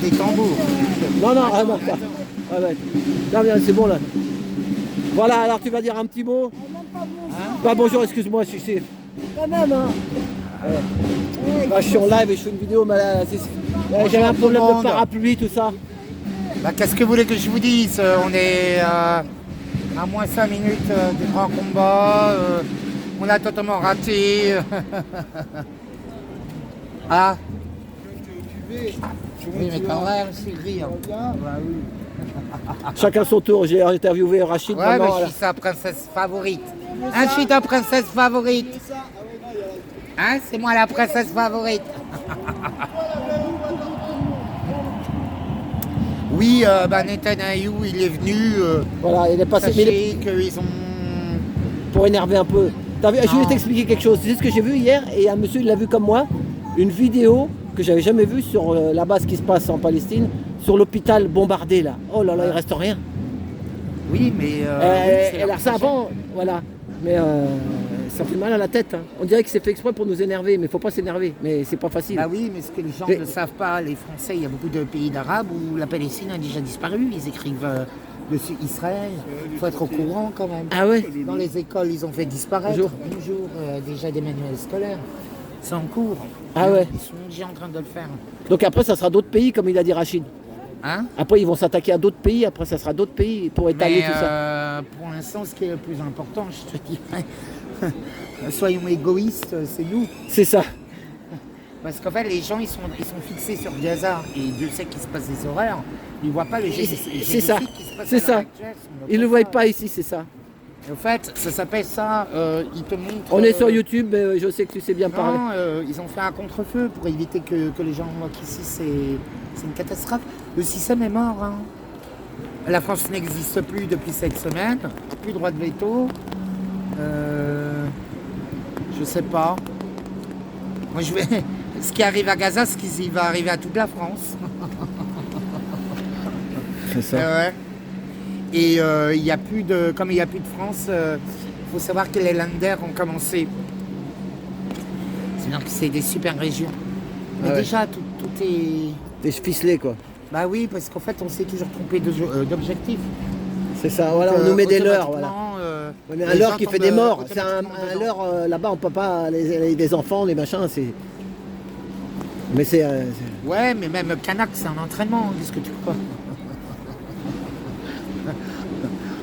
des tambours. Non, non, ah, non, pas. Ah, ouais. Non, bien, c'est bon là. Voilà, alors tu vas dire un petit mot. Bah bonjour, excuse-moi, si. Quand même, hein. Bah, je suis en live et je fais une vidéo, mais là, j'avais un problème de parapluie, tout ça. Bah, qu'est-ce que vous voulez que je vous dise? On est à moins 5 minutes du grand combat. On a totalement raté. Ah. Oui, mais quand même, c'est gris. Hein. Bah, oui. Chacun son tour, j'ai interviewé Rachid. Ouais, mais je suis sa princesse favorite. Hein, je suis ta princesse favorite. Hein, c'est moi la princesse favorite. Oui, Netanyahou, il est venu. Voilà, il est passé. Sachez qu'ils ont... Pour énerver un peu. Je vais t'expliquer quelque chose. Tu sais ce que j'ai vu hier, et un monsieur, il l'a vu comme moi, une vidéo que j'avais jamais vue sur là-bas, ce qui se passe en Palestine, sur l'hôpital bombardé là. Oh là là, il reste rien. Oui, mais... alors ça avant, voilà. Mais ça fait mal à la tête. Hein. On dirait que c'est fait exprès pour nous énerver, mais il ne faut pas s'énerver. Mais c'est pas facile. Bah oui, mais ce que les gens ne savent pas, les Français, il y a beaucoup de pays d'Arabes où la Palestine a déjà disparu. Ils écrivent dessus Israël. Il faut être au courant quand même. Ah ouais. Dans les écoles, ils ont fait disparaître bonjour, déjà des manuels scolaires. C'est en cours. Ah ouais. Ils sont déjà en train de le faire. Donc après, ça sera d'autres pays, comme il a dit Rachid. Hein? Après, ils vont s'attaquer à d'autres pays. Après, ça sera d'autres pays pour étaler tout ça. Pour l'instant, ce qui est le plus important, je te dirais, soyons égoïstes, c'est nous. C'est ça. Parce qu'en fait, les gens, ils sont fixés sur Gaza. Et Dieu sait qu'il se passe des horreurs. Ils ne voient pas le génocide C'est ça. qui se passe C'est ça. Ils ne le voient pas ici, c'est ça. Et au fait, ça s'appelle ça, ils te montrent... On est sur YouTube, mais je sais que tu sais bien parler. Non, ils ont fait un contre-feu pour éviter que les gens voient qu'ici, c'est une catastrophe. Le système est mort. Hein. La France n'existe plus depuis cette semaine. Plus droit de veto. Je sais pas. Moi, je vais... Ce qui arrive à Gaza, ce qui va arriver à toute la France. C'est ça. Ouais. Et il y a plus de... Comme il n'y a plus de France, il faut savoir que les Länder ont commencé. C'est-à-dire que c'est des super régions. Mais ouais. déjà, tout est... T'es ficelé, quoi. Bah oui, parce qu'en fait, on s'est toujours trompé d'objectif. C'est ça, voilà, on nous met des leurres, voilà. On est un leurre qui fait des morts. C'est un leurre, là-bas, on peut pas... Les enfants, les machins, c'est... Mais c'est... Ouais, mais même Kanak, c'est un entraînement, qu'est-ce que tu crois?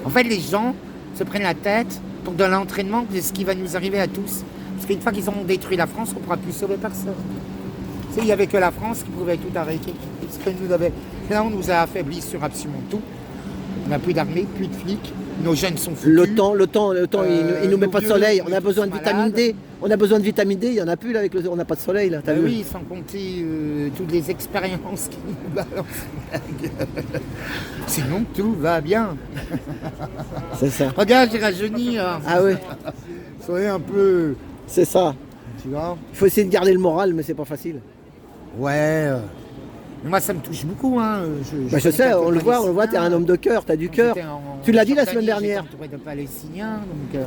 En fait, les gens se prennent la tête pour de l'entraînement de ce qui va nous arriver à tous. Parce qu'une fois qu'ils auront détruit la France, on ne pourra plus sauver personne. Tu sais, il n'y avait que la France qui pouvait tout arrêter. Parce que là, on nous a affaiblis sur absolument tout. On n'a plus d'armée, plus de flics. Nos jeunes sont foutus. Le temps, il nous met pas de soleil. On a besoin de vitamine D. On a besoin de vitamine D, il n'y en a plus là avec on n'a pas de soleil là. T'as vu? Oui, sans compter toutes les expériences qui nous balancent la gueule. Sinon, tout va bien. C'est ça. Regarde, j'ai rajeuni. Hein. Ah oui. Soyez un peu... C'est ça. Tu vois? Il faut essayer de garder le moral, mais c'est pas facile. Ouais. Mais moi, ça me touche beaucoup. Hein. Je sais, on le voit, t'es un homme de cœur, t'as du cœur. Tu l'as dit la semaine dernière. Entouré de Palestiniens, donc...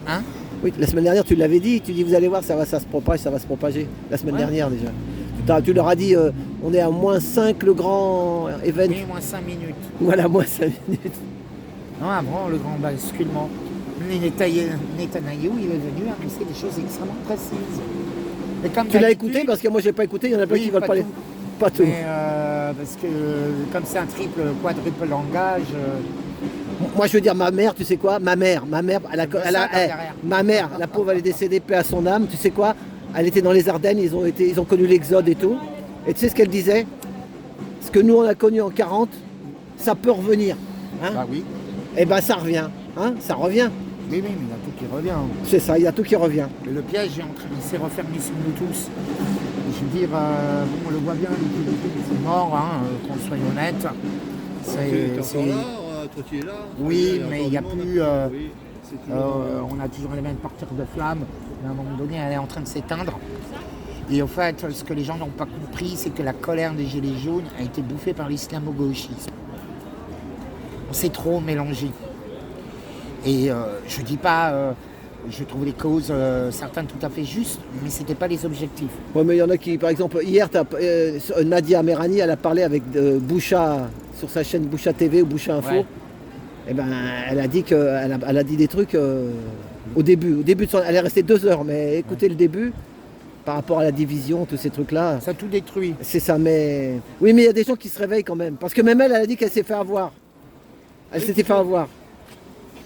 Hein? Oui, la semaine dernière, tu l'avais dit. Tu dis, vous allez voir, ça va se propager. La semaine dernière, déjà. Tu leur as dit, on est à -5, le grand événement. Oui, -5 minutes. Voilà, -5 minutes. Non, avant, le grand basculement. Netanyahou, il est venu annoncer des choses extrêmement précises. Et comme tu l'as écouté? Parce que moi, j'ai pas écouté. Il y en a plein qui veulent parler. Pas tout. Mais, parce que comme c'est un quadruple langage... Moi, je veux dire, ma mère, tu sais quoi? Ma mère, ma mère, la pauvre, elle est décédée, paix à son âme. Tu sais quoi? Elle était dans les Ardennes, ils ont connu l'exode et tout. Et tu sais ce qu'elle disait? Ce que nous, on a connu en 40, ça peut revenir. Hein? Bah oui. Et ben, ça revient. Hein? Ça revient. Oui, mais il y a tout qui revient. C'est ça, il y a tout qui revient. Et le piège il s'est refermé sur nous tous. Je veux dire, on le voit bien, c'est mort, hein, qu'on soit honnête. Toi tu es là. Oui, mais il n'y a plus... on a toujours les mêmes porteurs de flammes, mais à un moment donné, elle est en train de s'éteindre. Et en fait, ce que les gens n'ont pas compris, c'est que la colère des Gilets jaunes a été bouffée par l'islamo-gauchisme. On s'est trop mélangé. Et je ne dis pas Je trouve les causes, certaines tout à fait justes, mais c'était pas les objectifs. Ouais, mais il y en a qui, par exemple, hier, Nadia Merani, elle a parlé avec Boucha sur sa chaîne Boucha TV ou Boucha Info. Ouais. Et ben, elle a dit elle a dit des trucs au début elle est restée 2 heures, mais écoutez le début par rapport à la division, tous ces trucs-là. Ça a tout détruit. C'est ça, mais oui, mais il y a des gens qui se réveillent quand même, parce que même elle a dit qu'elle s'est fait avoir. Elle s'était fait avoir.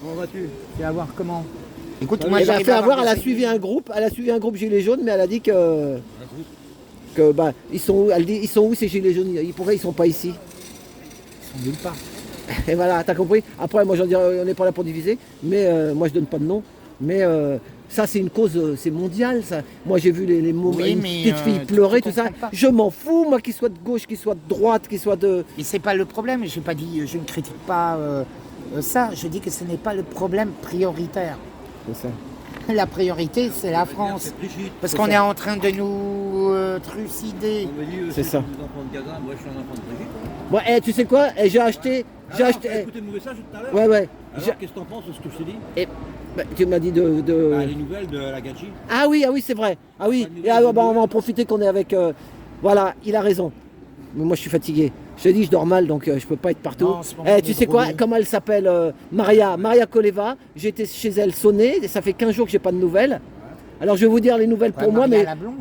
Comment vas-tu? Et à voir comment. Écoute, Elle moi a j'arrive fait à avoir, elle a des- suivi un groupe, Gilets jaunes, mais elle a dit que bah ils sont où? Elle dit ils sont où ces Gilets jaunes? Pourquoi ils sont pas ici? Ils sont nulle part. Et voilà, t'as compris? Après, moi, j'en dirais, on n'est pas là pour diviser, mais moi, je donne pas de nom. Mais ça, c'est une cause, c'est mondial, ça. Moi, j'ai vu les mots, Oui, une mais, petite fille pleurer, tu tout ça. comprends pas. Je m'en fous, moi, qu'il soit de gauche, qu'il soit de droite, qu'il soit de... Et c'est pas le problème. Je pas dit, je ne critique pas ça. Je dis que ce n'est pas le problème prioritaire. C'est ça. La priorité, c'est la France. Parce C'est qu'on ça. est en train de nous trucider. On me dit, C'est ça. Les enfants de Gaza, moi je suis un enfant de Brigitte. Bon, tu sais quoi? J'ai acheté... T'as écouté mon message tout à l'heure? Ouais. Alors, qu'est-ce que t'en penses de ce que je t'ai dit? Tu m'as dit de... Les nouvelles de la Gachi. Ah oui, c'est vrai. Ah oui, et on va en profiter qu'on est avec... voilà, il a raison. Mais moi, je suis fatigué. Je te dis, je dors mal, donc je peux pas être partout. Non, en ce moment, on Tu est sais quoi? brûlé. Comment elle s'appelle? Maria Koleva. J'étais chez elle sonner. Et ça fait 15 jours que j'ai pas de nouvelles. Alors, je vais vous dire les nouvelles pour Ouais, moi, Maria mais... la blonde.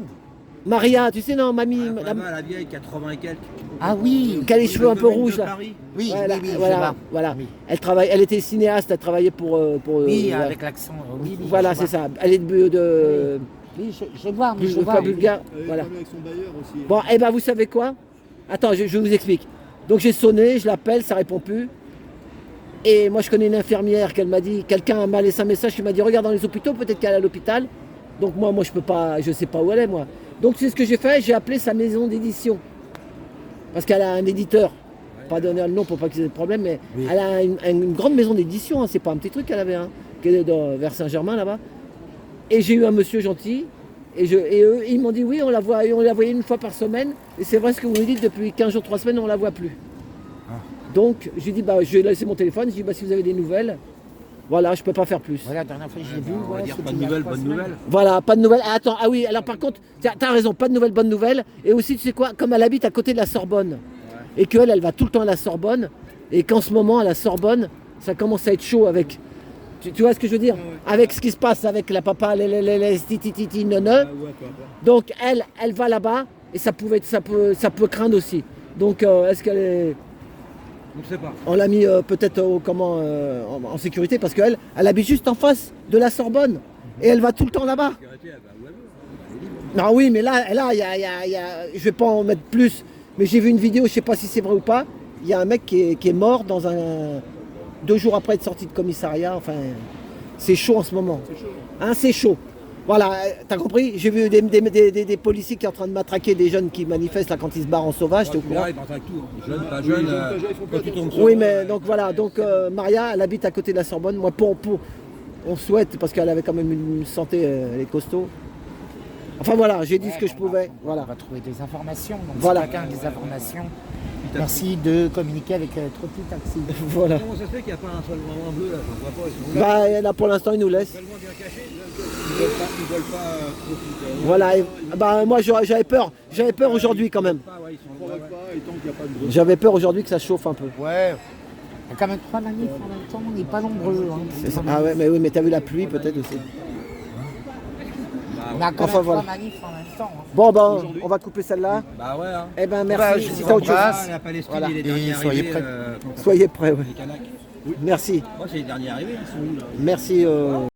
Maria, tu sais, non, mamie... La vieille, 80 et quelques. Ah oui. Qui a les cheveux un peu rouges, là. Oui, Voilà, oui, je voilà, vois. voilà. Oui. Elle était cinéaste, elle travaillait pour... Oui, voilà. avec l'accent. Oui, oui, Voilà, je c'est vois. ça. Elle est de... Oui, je vois, mais je vois. pas bulgare. Voilà. Avec son bailleur aussi. Bon, et ben vous savez quoi? Attends, je vous explique. Donc j'ai sonné, je l'appelle, ça répond plus. Et moi je connais une infirmière qu'elle m'a dit, quelqu'un m'a laissé un message qui m'a dit regarde dans les hôpitaux, peut-être qu'elle est à l'hôpital. Donc moi je peux pas, je sais pas où elle est moi. Donc c'est ce que j'ai fait, j'ai appelé sa maison d'édition. Parce qu'elle a un éditeur. Pas donner le nom pour pas qu'ils aient de problème, mais Oui. elle a une grande maison d'édition, hein, c'est pas un petit truc qu'elle avait, hein, qui est vers Saint-Germain là-bas. Et j'ai eu un monsieur gentil, et eux, ils m'ont dit oui, on la voyait une fois par semaine, et c'est vrai ce que vous me dites, depuis 15 jours, 3 semaines, on la voit plus. Donc j'ai dit, bah, je vais laisser mon téléphone, j'ai dit, bah, si vous avez des nouvelles, voilà, je peux pas faire plus. Voilà, la dernière fois que j'ai vu. On va voilà, dire c'était pas de il y a nouvelles, 3 bonnes semaines. nouvelles. Voilà, pas de nouvelles. Ah, attends, ah oui, alors par contre, t'as raison, pas de nouvelles, bonnes nouvelles. Et aussi, tu sais quoi, comme elle habite à côté de la Sorbonne, et qu'elle, elle va tout le temps à la Sorbonne, et qu'en ce moment, à la Sorbonne, ça commence à être chaud avec... Tu vois ce que je veux dire? Avec ce qui se passe avec la papa, les titi, nonne. Donc, elle va là-bas, et ça peut craindre aussi. Donc, est-ce qu'elle est... Je ne sais pas. On l'a mis peut-être en sécurité, parce qu'elle habite juste en face de la Sorbonne, et elle va tout le temps là-bas. Non, oui, mais là, je vais pas en mettre plus, mais j'ai vu une vidéo, je sais pas si c'est vrai ou pas. Il y a un mec qui est mort 2 jours après être sorti de commissariat. Enfin, c'est chaud en ce moment. C'est chaud. Hein, c'est chaud. Voilà, t'as compris? J'ai vu des policiers qui sont en train de matraquer des jeunes qui manifestent là quand ils se barrent en sauvage. T'es au courant? Là, ils partent avec tout. Jeune, pas jeune. Quand tu tombes sur Oui, eux, mais donc voilà. Donc Maria, elle habite à côté de la Sorbonne. Moi, on souhaite, parce qu'elle avait quand même une santé, elle est costaud. Enfin voilà, j'ai dit ce que je pouvais. Voilà. On va trouver des informations. Donc, Voilà. si quelqu'un a des informations, merci de communiquer avec Trotti Taxi. Voilà. Comment ça se fait qu'il n'y a pas un seul moment bleu là? Je vois pas. Ils sont là. Bah là pour l'instant ils nous laissent. Tellement bien cachés. Ils veulent pas profiter. Voilà. Bah moi j'avais peur aujourd'hui quand même. Ils sont là. Et tant qu'il n'y a pas de J'avais peur aujourd'hui que ça chauffe un peu. Ouais. Il y a quand même 3 manifs en même temps, on n'est pas nombreux. Hein. C'est ça. Ah ouais, mais oui, mais t'as vu la pluie peut-être aussi. On a quand Enfin, même 3 voilà. manifs en même temps. Hein. Bon ben on va couper celle-là. Bah ouais. Hein. Eh ben Bah, merci. je Si vous t'as autre chose, embrasse. La Palestine, Voilà. il est dernier Et soyez arrivé. prêts. soyez prêts. Ouais. Les Kanaks. Merci. Moi, c'est les derniers arrivés. Ils sont où là? Merci.